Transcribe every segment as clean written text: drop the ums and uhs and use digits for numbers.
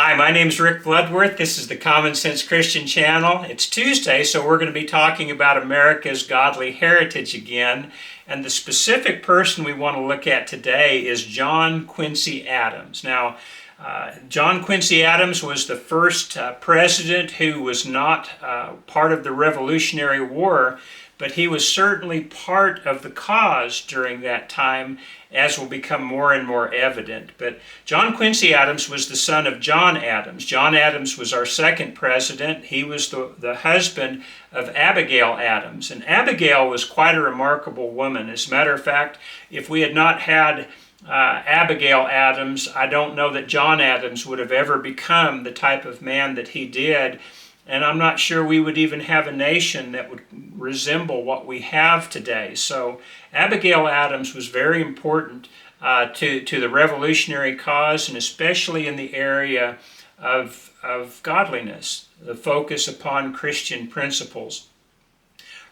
Hi, my name's Rick Bloodworth. This is the Common Sense Christian channel. It's Tuesday, so we're going to be talking about America's godly heritage again. And the specific person we want to look at today is John Quincy Adams. Now, John Quincy Adams was the first president who was not part of the Revolutionary War, but he was certainly part of the cause during that time, as will become more and more evident. But John Quincy Adams was the son of John Adams. John Adams was our second president. He was the husband of Abigail Adams. And Abigail was quite a remarkable woman. As a matter of fact, if we had not had Abigail Adams, I don't know that John Adams would have ever become the type of man that he did. And I'm not sure we would even have a nation that would resemble what we have today. So Abigail Adams was very important to the revolutionary cause, and especially in the area of godliness, the focus upon Christian principles.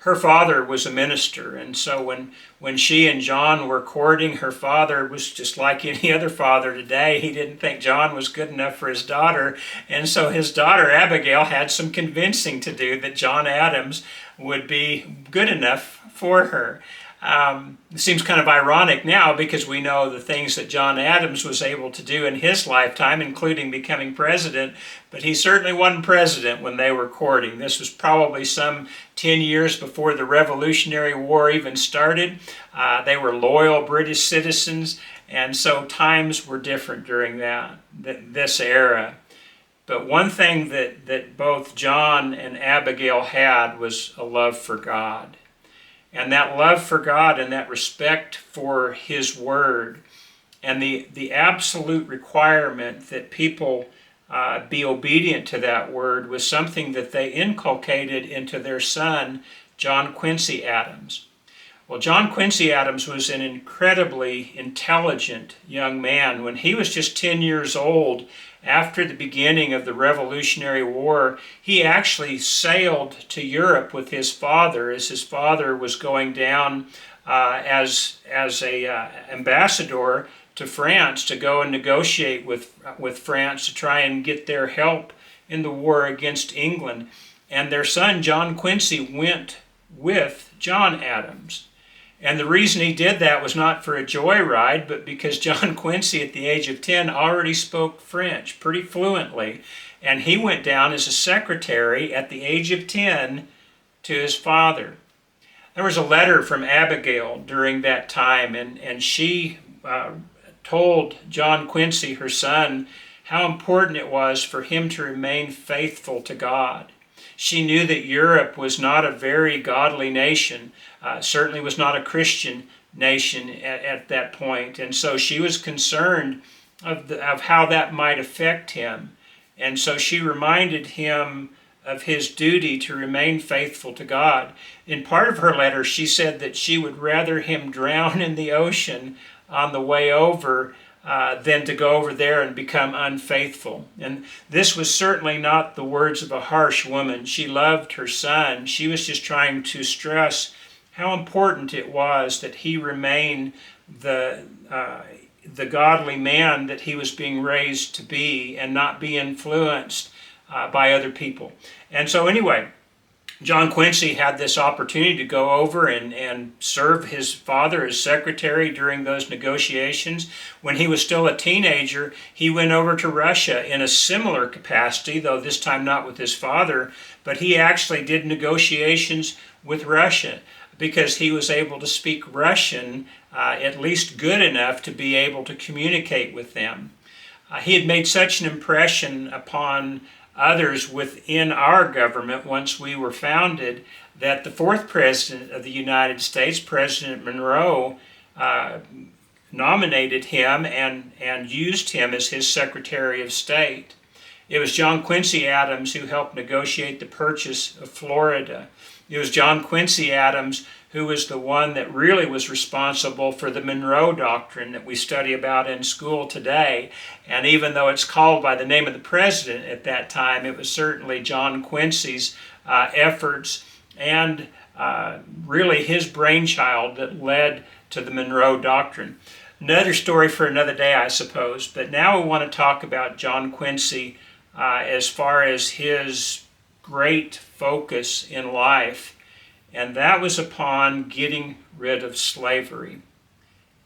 Her father was a minister, and so when she and John were courting, her father was just like any other father today. He didn't think John was good enough for his daughter, and so his daughter Abigail had some convincing to do that John Adams would be good enough for her. It seems kind of ironic now because we know the things that John Adams was able to do in his lifetime, including becoming president, but he certainly wasn't president when they were courting. This was probably some 10 years before the Revolutionary War even started. They were loyal British citizens, and so times were different during this era. But one thing that both John and Abigail had was a love for God. And that love for God and that respect for His Word and the absolute requirement that people be obedient to that Word was something that they inculcated into their son, John Quincy Adams. Well, John Quincy Adams was an incredibly intelligent young man. When he was just 10 years old, after the beginning of the Revolutionary War, he actually sailed to Europe with his father as his father was going down as a ambassador to France to go and negotiate with France to try and get their help in the war against England. And their son, John Quincy, went with John Adams. And the reason he did that was not for a joyride, but because John Quincy, at the age of 10, already spoke French pretty fluently. And he went down as a secretary at the age of 10 to his father. There was a letter from Abigail during that time, and she told John Quincy, her son, how important it was for him to remain faithful to God. She knew that Europe was not a very godly nation, certainly was not a Christian nation at that point. And so she was concerned of how that might affect him. And so she reminded him of his duty to remain faithful to God. In part of her letter, she said that she would rather him drown in the ocean on the way over than to go over there and become unfaithful. And this was certainly not the words of a harsh woman. She loved her son. She was just trying to stress how important it was that he remain the godly man that he was being raised to be and not be influenced by other people. And so anyway, John Quincy had this opportunity to go over and serve his father as secretary during those negotiations. When he was still a teenager, he went over to Russia in a similar capacity, though this time not with his father, but he actually did negotiations with Russia because he was able to speak Russian, at least good enough to be able to communicate with them. He had made such an impression upon others within our government once we were founded that the fourth president of the United States, President Monroe, nominated him and used him as his Secretary of State. It was John Quincy Adams who helped negotiate the purchase of Florida. It was John Quincy Adams who was the one that really was responsible for the Monroe Doctrine that we study about in school today. And even though it's called by the name of the president at that time, it was certainly John Quincy's efforts and really his brainchild that led to the Monroe Doctrine. Another story for another day, I suppose. But now we want to talk about John Quincy as far as his great focus in life, and that was upon getting rid of slavery.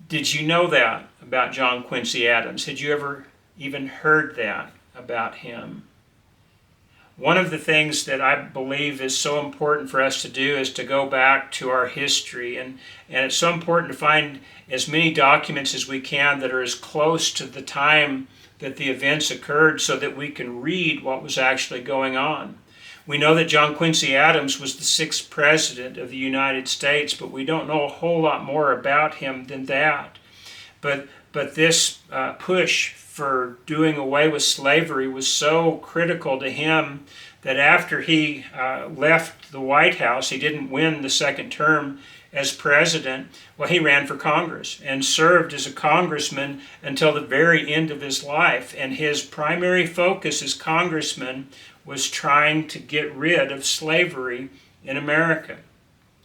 Did you know that about John Quincy Adams? Had you ever even heard that about him? One of the things that I believe is so important for us to do is to go back to our history, and it's so important to find as many documents as we can that are as close to the time that the events occurred so that we can read what was actually going on. We know that John Quincy Adams was the 6th president of the United States, but we don't know a whole lot more about him than that. But this push for doing away with slavery was so critical to him that after he left the White House, he didn't win the second term as president. Well, he ran for Congress and served as a congressman until the very end of his life. And his primary focus as congressman was trying to get rid of slavery in America.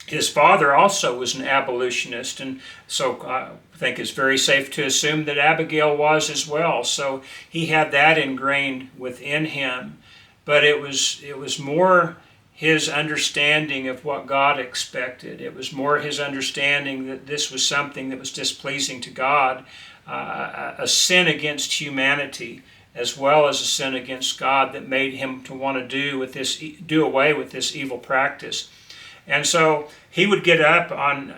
His father also was an abolitionist, and so I think it's very safe to assume that Abigail was as well. So he had that ingrained within him. But it was more his understanding of what God expected. It was more his understanding that this was something that was displeasing to God, a sin against humanity, as well as a sin against God that made him to want to do away with this evil practice. And so he would get up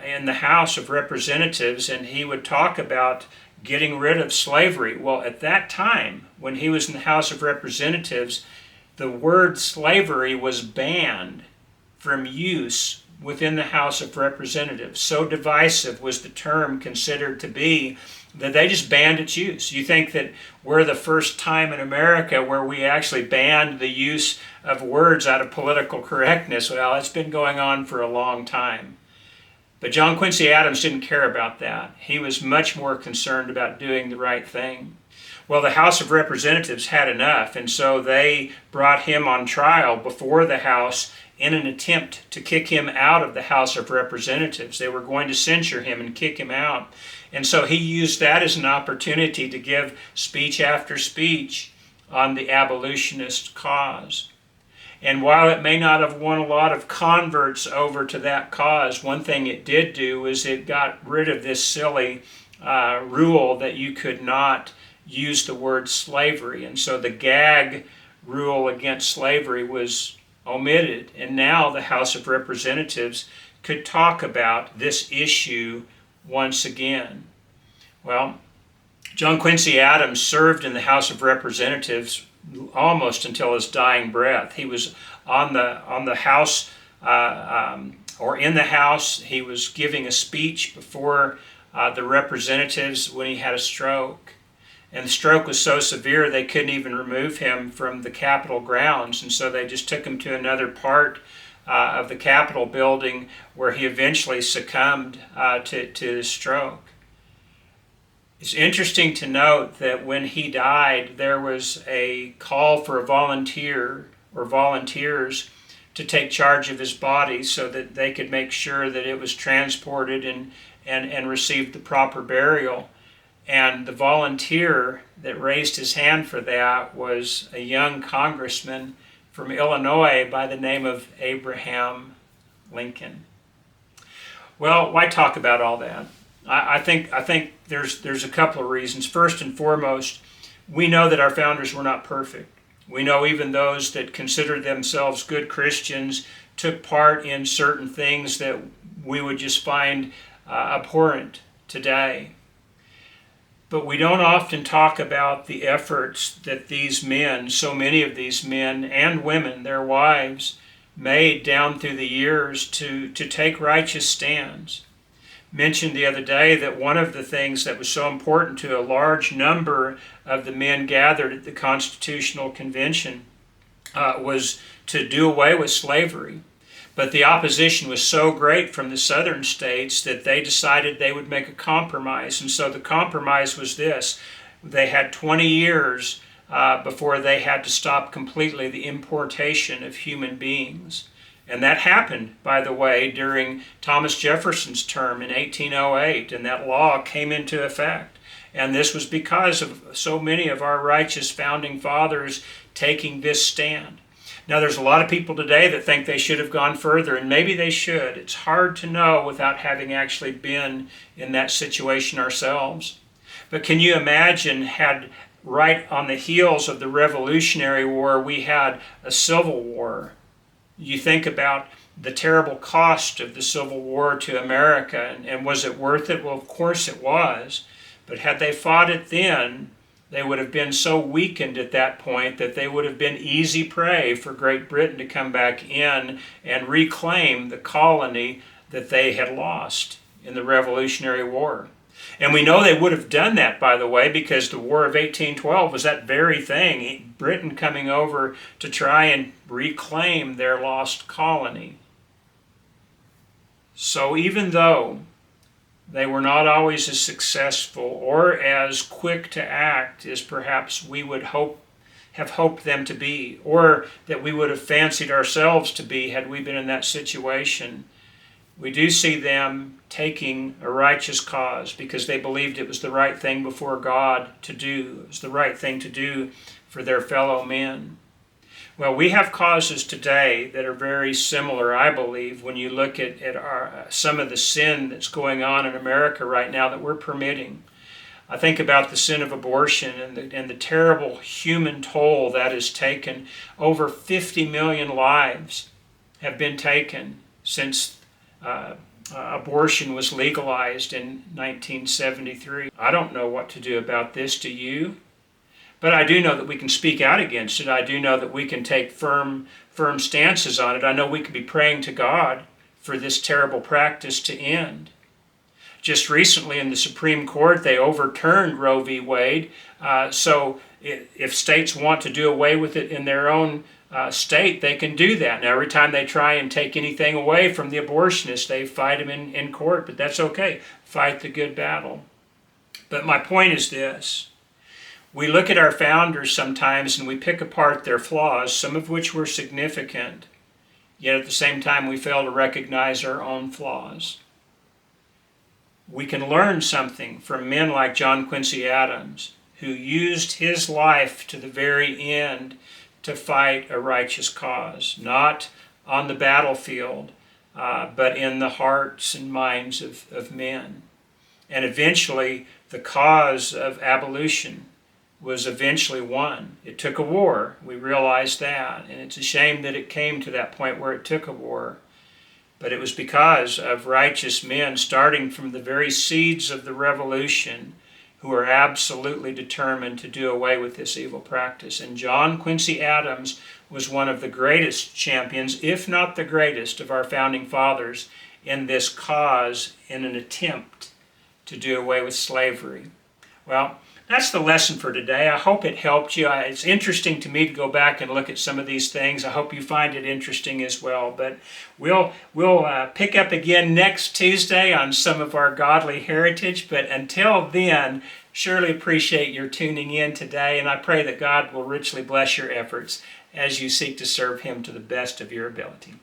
in the House of Representatives and he would talk about getting rid of slavery. Well, at that time, when he was in the House of Representatives, the word slavery was banned from use within the House of Representatives. So divisive was the term considered to be that they just banned its use. You think that we're the first time in America where we actually banned the use of words out of political correctness. Well, it's been going on for a long time. But John Quincy Adams didn't care about that. He was much more concerned about doing the right thing. Well, the House of Representatives had enough, and so they brought him on trial before the House in an attempt to kick him out of the House of Representatives. They were going to censure him and kick him out. And so he used that as an opportunity to give speech after speech on the abolitionist cause. And while it may not have won a lot of converts over to that cause, one thing it did do is it got rid of this silly rule that you could not use the word slavery. And so the gag rule against slavery was omitted. And now the House of Representatives could talk about this issue once again. Well, John Quincy Adams served in the House of Representatives almost until his dying breath. He was on the House, or in the House. He was giving a speech before the representatives when he had a stroke. And the stroke was so severe they couldn't even remove him from the Capitol grounds, and so they just took him to another part of the Capitol building where he eventually succumbed to the stroke. It's interesting to note that when he died, there was a call for a volunteer or volunteers to take charge of his body so that they could make sure that it was transported and received the proper burial. And the volunteer that raised his hand for that was a young congressman from Illinois by the name of Abraham Lincoln. Well, why talk about all that? I think there's a couple of reasons. First and foremost, we know that our founders were not perfect. We know even those that considered themselves good Christians took part in certain things that we would just find abhorrent today. But we don't often talk about the efforts that these men, so many of these men and women, their wives, made down through the years to take righteous stands. Mentioned the other day that one of the things that was so important to a large number of the men gathered at the Constitutional Convention was to do away with slavery. But the opposition was so great from the southern states that they decided they would make a compromise. And so the compromise was this. They had 20 years before they had to stop completely the importation of human beings. And that happened, by the way, during Thomas Jefferson's term in 1808, and that law came into effect. And this was because of so many of our righteous founding fathers taking this stand. Now, there's a lot of people today that think they should have gone further, and maybe they should. It's hard to know without having actually been in that situation ourselves. But can you imagine, had right on the heels of the Revolutionary War, we had a Civil War? You think about the terrible cost of the Civil War to America, and was it worth it? Well, of course it was. But had they fought it then, they would have been so weakened at that point that they would have been easy prey for Great Britain to come back in and reclaim the colony that they had lost in the Revolutionary War. And we know they would have done that, by the way, because the War of 1812 was that very thing, Britain coming over to try and reclaim their lost colony. So even though they were not always as successful or as quick to act as perhaps we would have hoped them to be, or that we would have fancied ourselves to be had we been in that situation, we do see them taking a righteous cause because they believed it was the right thing before God to do. It was the right thing to do for their fellow men. Well, we have causes today that are very similar, I believe, when you look at some of the sin that's going on in America right now that we're permitting. I think about the sin of abortion and the terrible human toll that has taken. Over 50 million lives have been taken since abortion was legalized in 1973. I don't know what to do about this, do you? But I do know that we can speak out against it. I do know that we can take firm stances on it. I know we can be praying to God for this terrible practice to end. Just recently in the Supreme Court, they overturned Roe v. Wade. So if states want to do away with it in their own state, they can do that. Now, every time they try and take anything away from the abortionists, they fight them in court, but that's okay. Fight the good battle. But my point is this. We look at our founders sometimes and we pick apart their flaws, some of which were significant, yet at the same time we fail to recognize our own flaws. We can learn something from men like John Quincy Adams, who used his life to the very end to fight a righteous cause, not on the battlefield, but in the hearts and minds of men. And eventually, the cause of abolition was eventually won. It took a war, we realize that, and it's a shame that it came to that point where it took a war. But it was because of righteous men, starting from the very seeds of the revolution, who are absolutely determined to do away with this evil practice. And John Quincy Adams was one of the greatest champions, if not the greatest, of our founding fathers in this cause, in an attempt to do away with slavery. Well, that's the lesson for today. I hope it helped you. It's interesting to me to go back and look at some of these things. I hope you find it interesting as well. But we'll pick up again next Tuesday on some of our godly heritage. But until then, surely appreciate your tuning in today. And I pray that God will richly bless your efforts as you seek to serve Him to the best of your ability.